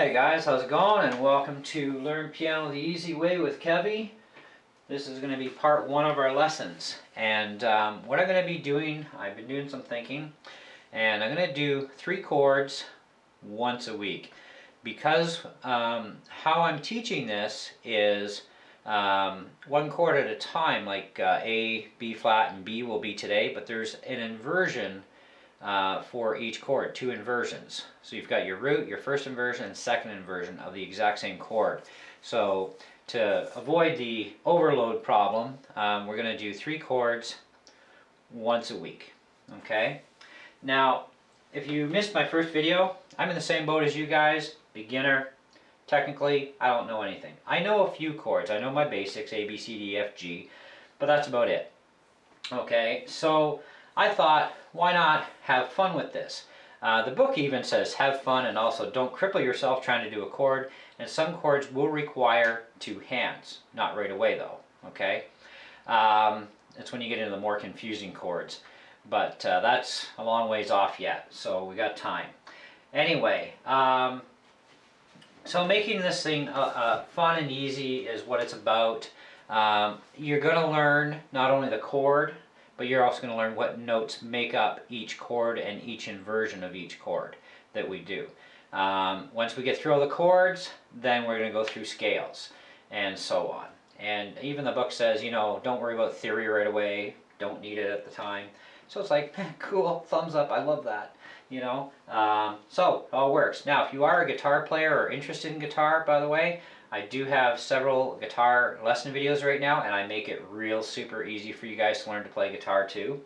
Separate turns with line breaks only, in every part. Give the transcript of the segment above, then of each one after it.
Hey guys, how's it going? And welcome to Learn Piano the Easy Way with Kevy. This is going to be part one of our lessons. And what I'm going to be doing, I've been doing some thinking, and I'm going to do 3 chords once a week. Because how I'm teaching this is 1 chord at a time, like A, B flat, and B will be today, but there's an inversion for each chord, 2 inversions. So you've got your root, your first inversion, and second inversion of the exact same chord. So to avoid the overload problem, we're going to do 3 chords once a week. Okay? Now, if you missed my first video, I'm in the same boat as you guys, beginner. Technically, I don't know anything. I know a few chords. I know my basics, A, B, C, D, F, G, but that's about it. Okay, so I thought, why not have fun with this? The book even says have fun and also don't cripple yourself trying to do a chord, and some chords will require 2 hands. Not right away though, okay? It's when you get into the more confusing chords, but that's a long ways off yet, so we got time. Anyway, so making this thing fun and easy is what it's about. You're going to learn not only the chord, but you're also going to learn what notes make up each chord and each inversion of each chord that we do. Once we get through all the chords, then we're going to go through scales and so on. And even the book says, you know, don't worry about theory right away, don't need it at the time. So it's like, cool, thumbs up, I love that, you know. So it all works. Now, if you are a guitar player or interested in guitar, by the way, I do have several guitar lesson videos right now, and I make it real super easy for you guys to learn to play guitar too.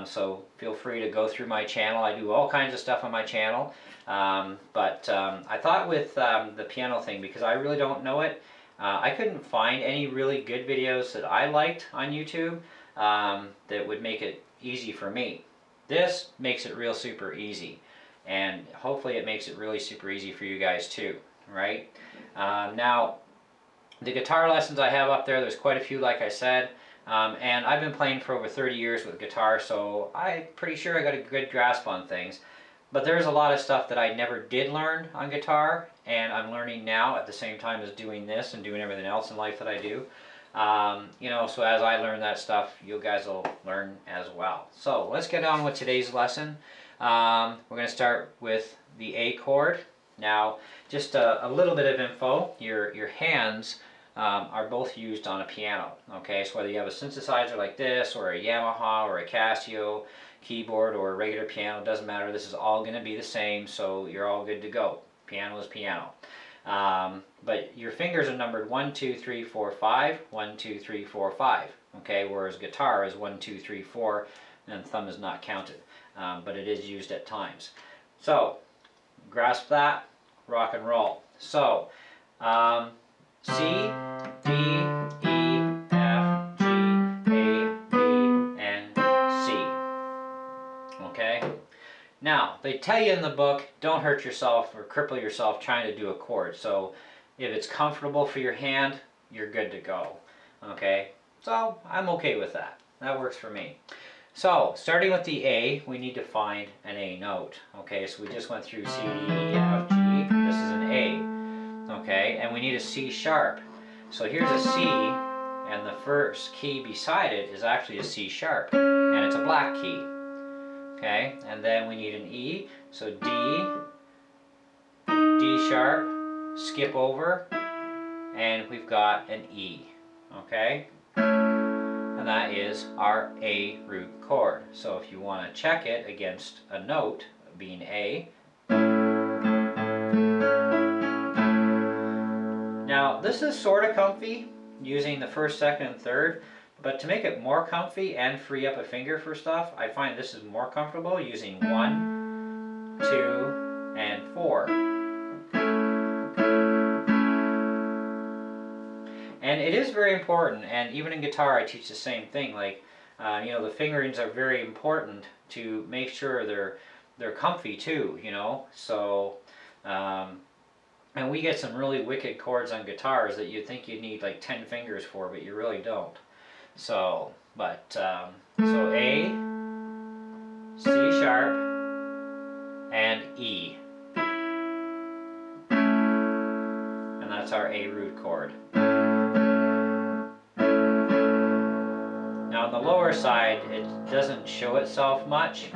So feel free to go through my channel. I do all kinds of stuff on my channel. But I thought with the piano thing, because I really don't know it, I couldn't find any really good videos that I liked on YouTube that would make it easy for me. This makes it real super easy, and hopefully it makes it really super easy for you guys too, right? Now, the guitar lessons I have up there's quite a few, like I said, and I've been playing for over 30 years with guitar, so I'm pretty sure I got a good grasp on things. But there's a lot of stuff that I never did learn on guitar, and I'm learning now at the same time as doing this and doing everything else in life that I do. You know, so as I learn that stuff, you guys will learn as well. So let's get on with today's lesson. We're going to start with the A chord. Now, just a little bit of info. Your hands are both used on a piano. Okay, so whether you have a synthesizer like this, or a Yamaha, or a Casio keyboard, or a regular piano, doesn't matter. This is all going to be the same, so you're all good to go. Piano is piano. But your fingers are numbered 1, 2, 3, 4, 5, 1, 2, 3, 4, 5. Okay, whereas guitar is 1, 2, 3, 4, and thumb is not counted, but it is used at times. So grasp that, rock and roll. So C, D, E, F, G, A, B, and C. Okay? Now, they tell you in the book, don't hurt yourself or cripple yourself trying to do a chord. So if it's comfortable for your hand, you're good to go. Okay? So I'm okay with that. That works for me. So, starting with the A, we need to find an A note. Okay, so we just went through C, D, E, F, G. This is an A. Okay, and we need a C sharp. So here's a C, and the first key beside it is actually a C sharp, and it's a black key. Okay, and then we need an E, so D, D sharp, skip over, and we've got an E. Okay? And that is our A root chord. So if you want to check it against a note being A. Now this is sort of comfy using the first, second, and third, but to make it more comfy and free up a finger for stuff, I find this is more comfortable using 1, 2, and 4. And it is very important, and even in guitar I teach the same thing. Like, you know, the fingerings are very important to make sure they're comfy too, you know. So, and we get some really wicked chords on guitars that you'd think you'd need like 10 fingers for, but you really don't. So, but, so A, C sharp, and E. that's our A root chord. Now on the lower side, it doesn't show itself much.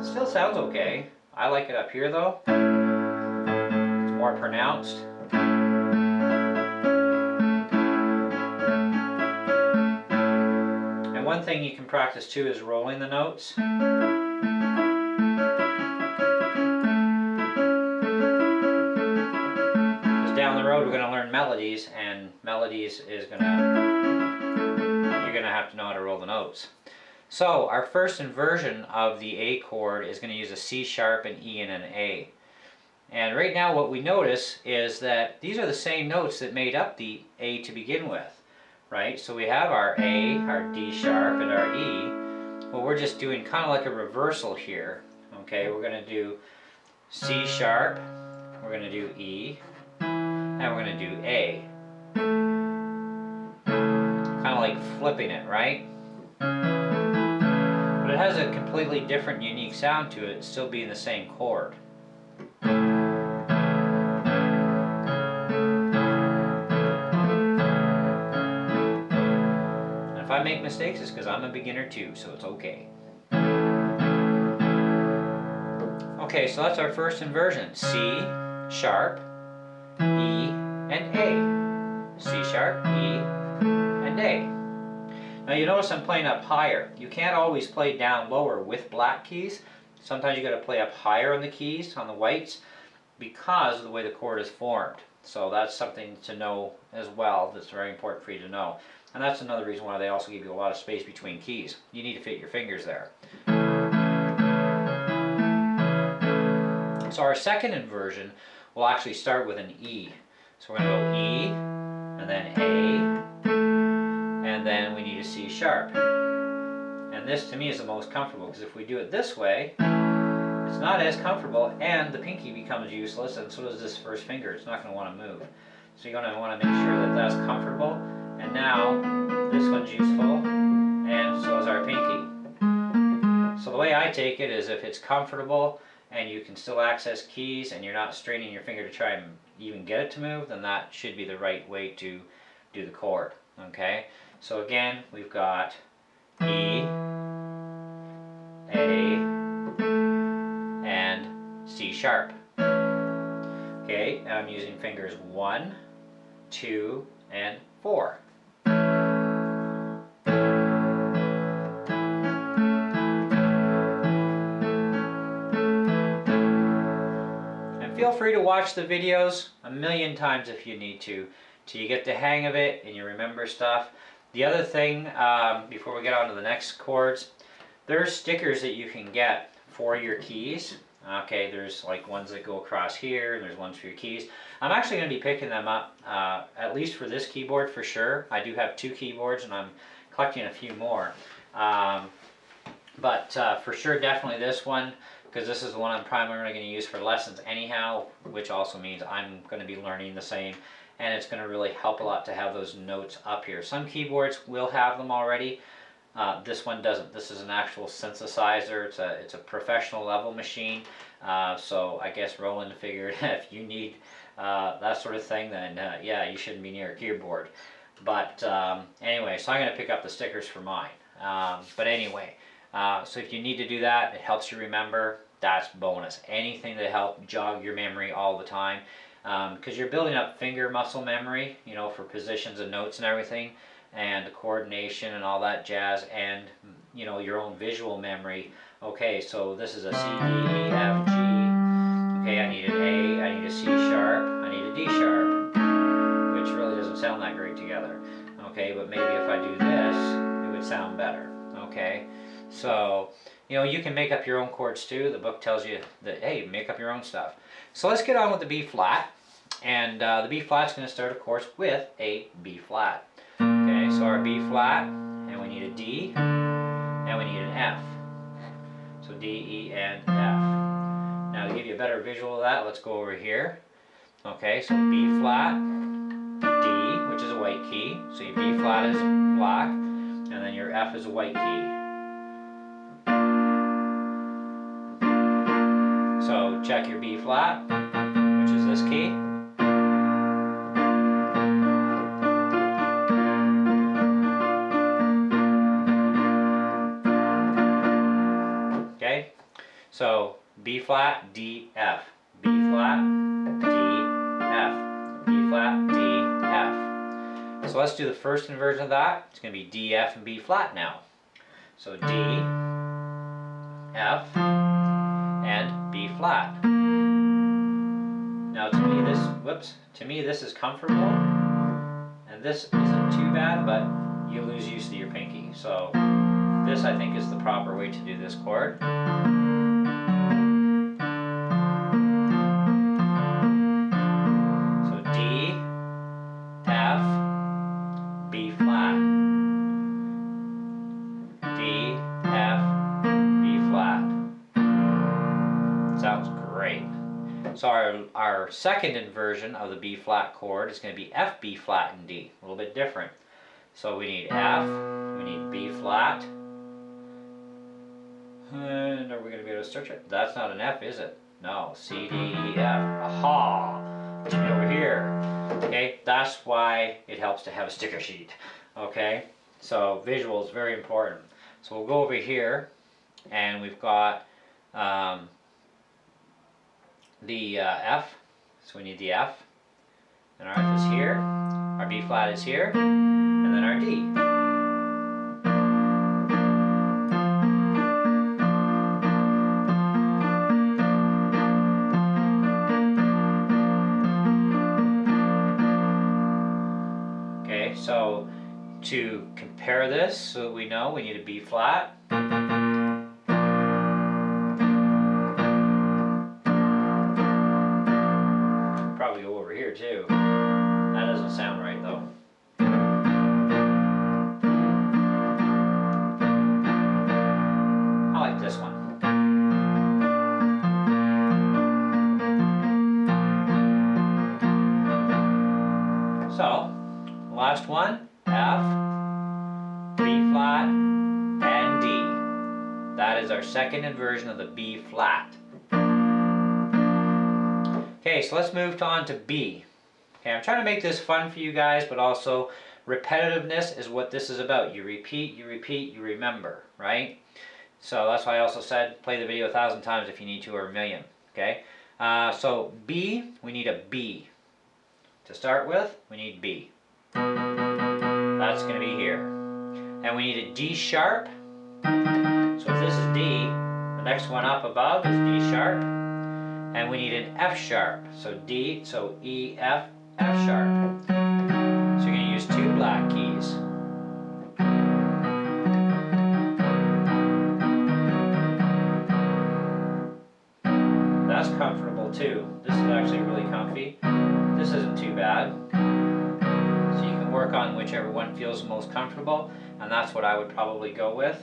Still sounds okay. I like it up here though. It's more pronounced. And one thing you can practice too is rolling the notes. Because down the road we're going to learn melodies, and melodies is you're going to have to know how to roll the notes. So our first inversion of the A chord is going to use a C sharp, an E, and an A. And right now what we notice is that these are the same notes that made up the A to begin with, right? So we have our A, our D sharp, and our E. Well, we're just doing kind of like a reversal here. Okay, we're going to do C sharp, we're going to do E, and we're going to do A. Kind of like flipping it, right? But it has a completely different, unique sound to it, still being the same chord. And if I make mistakes, it's because I'm a beginner too, so it's okay. Okay, so that's our first inversion. C sharp, E, and A. C sharp, E, and A. Now you notice I'm playing up higher. You can't always play down lower with black keys. Sometimes you got to play up higher on the keys, on the whites, because of the way the chord is formed. So that's something to know as well. That's very important for you to know. And that's another reason why they also give you a lot of space between keys. You need to fit your fingers there. So our second inversion will actually start with an E. So we're going to go E, and then A, and then we need a C sharp. And this to me is the most comfortable, because if we do it this way, it's not as comfortable, and the pinky becomes useless, and so does this first finger. It's not going to want to move. So you're going to want to make sure that that's comfortable. And now this one's useful, and so is our pinky. So the way I take it is, if it's comfortable and you can still access keys and you're not straining your finger to try and even get it to move, then that should be the right way to do the chord. Okay, so again we've got E, A, and C sharp. Okay, and I'm using fingers 1, 2, and 4. Feel free to watch the videos a million times if you need to, till you get the hang of it and you remember stuff. The other thing, before we get on to the next chords, there's stickers that you can get for your keys. Okay, there's like ones that go across here, and there's ones for your keys. I'm actually going to be picking them up, at least for this keyboard for sure. I do have 2 keyboards, and I'm collecting a few more. But for sure, definitely this one, because this is the one I'm primarily going to use for lessons anyhow, which also means I'm going to be learning the same, and it's going to really help a lot to have those notes up here. Some keyboards will have them already. This one doesn't. This is an actual synthesizer. It's a professional level machine. So I guess Roland figured if you need that sort of thing, then yeah, you shouldn't be near a keyboard. But anyway, so I'm going to pick up the stickers for mine. But anyway. So if you need to do that, it helps you remember, that's bonus. Anything to help jog your memory all the time, because you're building up finger muscle memory, you know, for positions and notes and everything, and the coordination and all that jazz, and you know, your own visual memory. Okay, so this is a C, D, E, F, G. Okay, I need an A, I need a C sharp, I need a D sharp, which really doesn't sound that great together. Okay, but maybe if I do this, it would sound better. Okay. So, you know, you can make up your own chords too. The book tells you that, hey, make up your own stuff. So let's get on with the B flat. And the B flat's going to start, of course, with a B flat. Okay, so our B flat, and we need a D, and we need an F. So D, E, and F. Now to give you a better visual of that, let's go over here. Okay, so B flat, D, which is a white key. So your B flat is black, and then your F is a white key. So check your B flat, which is this key. Okay, so B flat, D, F, B flat, D, F, B flat, D, F. So let's do the first inversion of that. It's going to be D, F, and B flat now. So D, F, and B flat. Now to me this is comfortable, and this isn't too bad, but you lose use of your pinky. So this, I think, is the proper way to do this chord. So D, F, B flat. D, F, B flat. Sounds great. So our second inversion of the B flat chord is going to be F, B flat, and D. A little bit different. So we need F, we need B flat. And are we going to be able to stretch it? That's not an F, is it? No. C, D, E, F. Aha! To be over here. Okay, that's why it helps to have a sticker sheet. Okay, so visual is very important. So we'll go over here, and we've got the F. So we need the F, and our F is here. Our B flat is here, and then our D. So to compare this, so we know we need a B flat. Probably go over here too. That doesn't sound right though. I like this one. So last one, F, B flat, and D. That is our second inversion of the B flat. Okay, so let's move on to B. Okay, I'm trying to make this fun for you guys, but also repetitiveness is what this is about. You repeat, you remember, right? So that's why I also said play the video 1,000 times if you need to, or a million, okay? So B, we need a B. To start with, we need B. That's going to be here. And we need a D sharp. So if this is D, the next one up above is D sharp. And we need an F sharp. So D, so E, F, F sharp. So you're going to use two black keys. That's comfortable too. This is actually really comfy. This isn't too bad. So you can work on whichever one feels most comfortable, and that's what I would probably go with.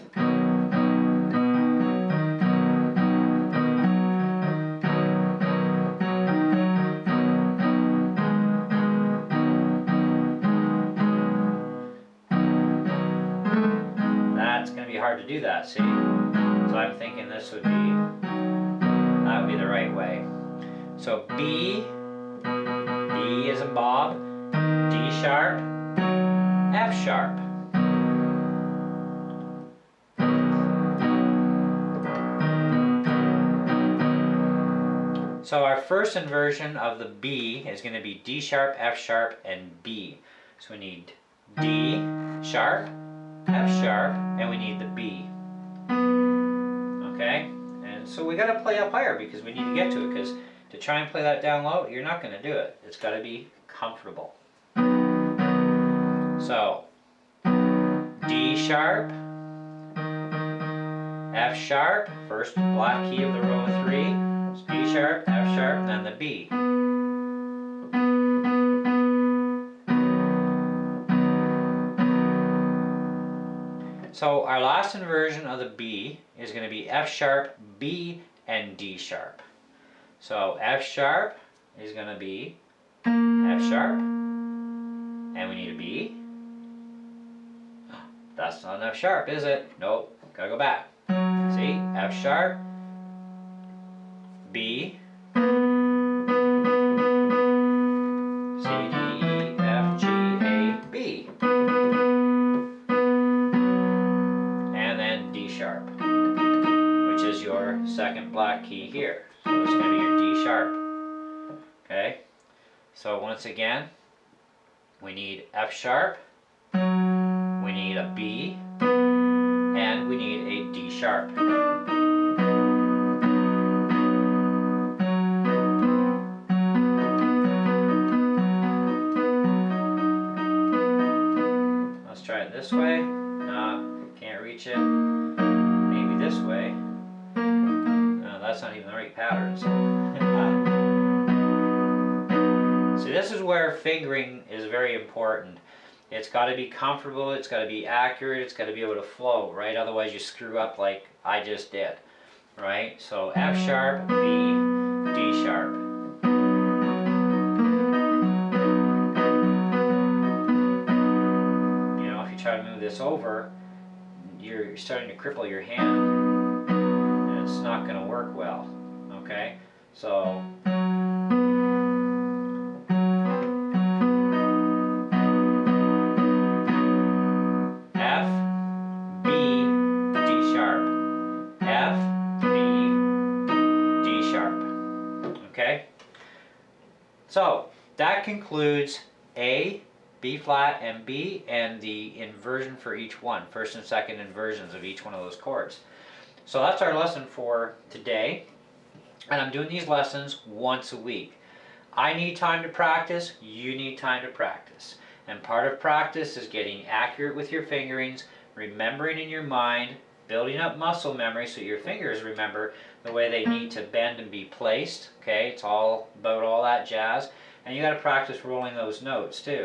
That's going to be hard to do that, see? So I'm thinking this would be, that would be the right way. So B as in Bob, D sharp, F sharp. So our first inversion of the B is going to be D sharp, F sharp, and B. So we need D sharp, F sharp, and we need the B. Okay? And so we got to play up higher because we need to get to it, because to try and play that down low, you're not going to do it. It's got to be comfortable. So, D sharp, F sharp, first black key of the row of three, it's D sharp, F sharp, then the B. So our last inversion of the B is going to be F sharp, B, and D sharp. So F sharp is going to be F sharp, and we need a B. That's not an F sharp, is it? Nope, gotta go back. See, F sharp, B, here. So it's going to be your D sharp. Okay? So once again, we need F sharp, we need a B, and we need a D sharp. Let's try it this way. No, can't reach it. Maybe this way. No, that's not even the right pattern. So. See, this is where fingering is very important. It's got to be comfortable, it's got to be accurate, it's got to be able to flow, right? Otherwise you screw up like I just did, right? So F sharp, B, D sharp. You know, if you try to move this over, you're starting to cripple your hand, and it's not going to work well, okay? So So that concludes A, B flat, and B, and the inversion for each one, first and second inversions of each one of those chords. So that's our lesson for today, and I'm doing these lessons once a week. I need time to practice, you need time to practice. And part of practice is getting accurate with your fingerings, remembering in your mind, building up muscle memory so your fingers remember the way they need to bend and be placed. Okay, it's all about all that jazz. And you got to practice rolling those notes too.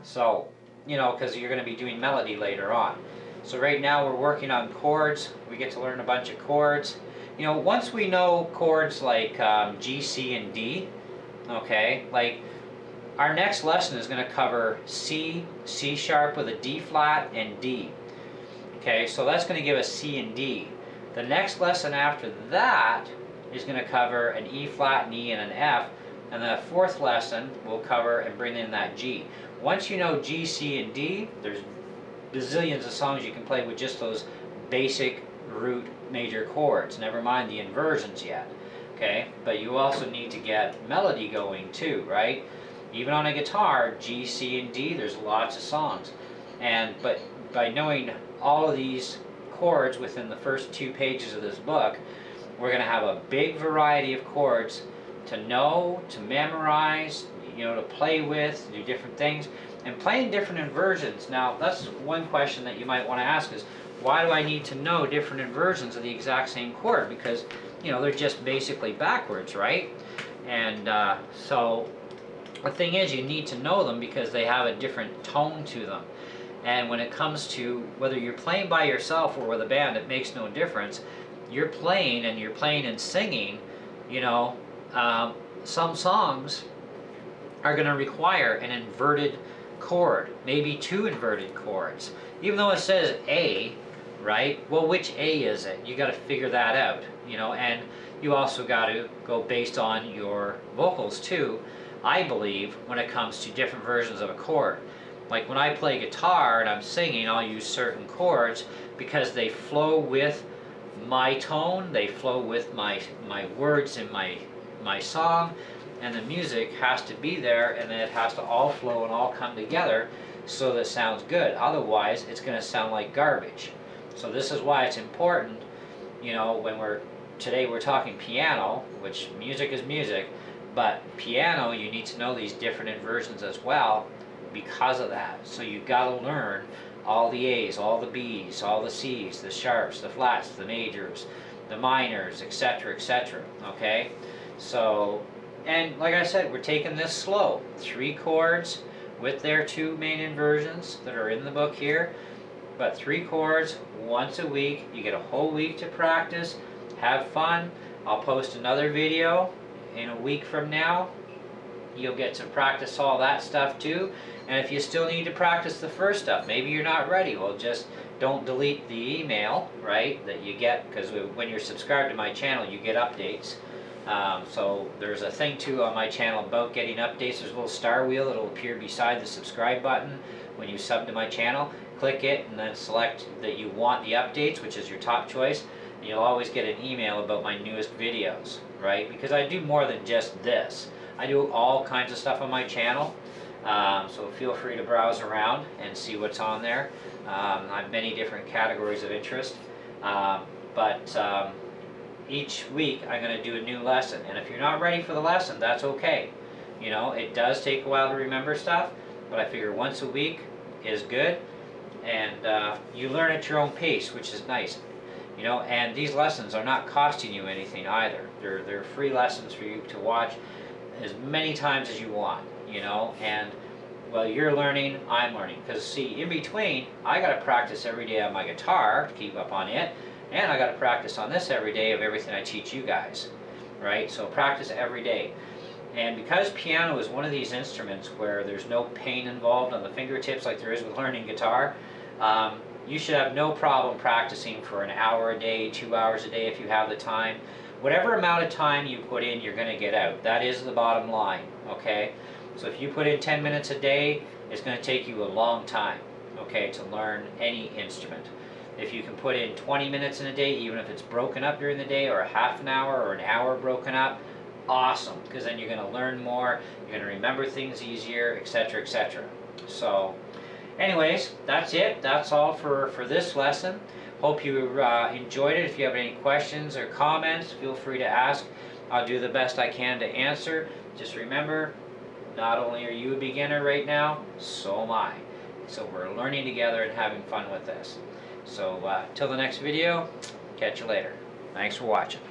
So, you know, because you're going to be doing melody later on. So right now we're working on chords. We get to learn a bunch of chords. You know, once we know chords like G, C, and D, okay, like our next lesson is going to cover C, C sharp with a D flat, and D. Okay, so that's going to give us C and D. The next lesson after that is going to cover an E flat, an E, and an F. And the fourth lesson will cover and bring in that G. Once you know G, C, and D, there's bazillions of songs you can play with just those basic root major chords. Never mind the inversions yet. Okay, but you also need to get melody going too, right? Even on a guitar, G, C, and D, there's lots of songs. But by knowing all of these chords within the first 2 pages of this book, we're going to have a big variety of chords to know, to memorize, you know, to play with, do different things, and playing different inversions. Now, that's one question that you might want to ask is, why do I need to know different inversions of the exact same chord? Because, you know, they're just basically backwards, right? And so the thing is, you need to know them because they have a different tone to them. And when it comes to whether you're playing by yourself or with a band, it makes no difference. You're playing and singing, you know, some songs are going to require an inverted chord, maybe 2 inverted chords. Even though it says A, right? Well, which A is it? You got to figure that out, you know, and you also got to go based on your vocals too, I believe, when it comes to different versions of a chord. Like when I play guitar and I'm singing, I'll use certain chords because they flow with my tone, they flow with my words in my song, and the music has to be there, and then it has to all flow and all come together so that it sounds good. Otherwise, it's going to sound like garbage. So this is why it's important, you know, when today we're talking piano, which music is music, but piano, you need to know these different inversions as well because of that. So you've got to learn all the A's, all the B's, all the C's, the sharps, the flats, the majors, the minors, etc., etc., okay? So, and like I said, we're taking this slow. 3 chords with their 2 main inversions that are in the book here, but 3 chords once a week. You get a whole week to practice, have fun. I'll post another video in a week from now. You'll get to practice all that stuff too. And if you still need to practice the first stuff, maybe you're not ready, well, just don't delete the email, right, that you get, because when you're subscribed to my channel, you get updates. So there's a thing too on my channel about getting updates. There's a little star wheel that'll appear beside the subscribe button when you sub to my channel. Click it and then select that you want the updates, which is your top choice, and you'll always get an email about my newest videos, right? Because I do more than just this. I do all kinds of stuff on my channel, so feel free to browse around and see what's on there. I have many different categories of interest, but each week I'm going to do a new lesson, and if you're not ready for the lesson, that's okay. You know, it does take a while to remember stuff, but I figure once a week is good, and you learn at your own pace, which is nice. You know, and these lessons are not costing you anything either. They're free lessons for you to watch as many times as you want, you know, and while you're learning, I'm learning. Because see, in between, I got to practice every day on my guitar to keep up on it, and I got to practice on this every day of everything I teach you guys, right? So practice every day. And because piano is one of these instruments where there's no pain involved on the fingertips like there is with learning guitar, you should have no problem practicing for an hour a day, 2 hours a day if you have the time. Whatever amount of time you put in, you're going to get out. That is the bottom line, okay? So if you put in 10 minutes a day, it's going to take you a long time, okay, to learn any instrument. If you can put in 20 minutes in a day, even if it's broken up during the day, or a half an hour or an hour broken up, awesome, because then you're going to learn more, you're going to remember things easier, etc., etc. So anyways, that's it. That's all for this lesson. Hope you enjoyed it. If you have any questions or comments, feel free to ask. I'll do the best I can to answer. Just remember, not only are you a beginner right now, so am I. So we're learning together and having fun with this. So till the next video, catch you later. Thanks for watching.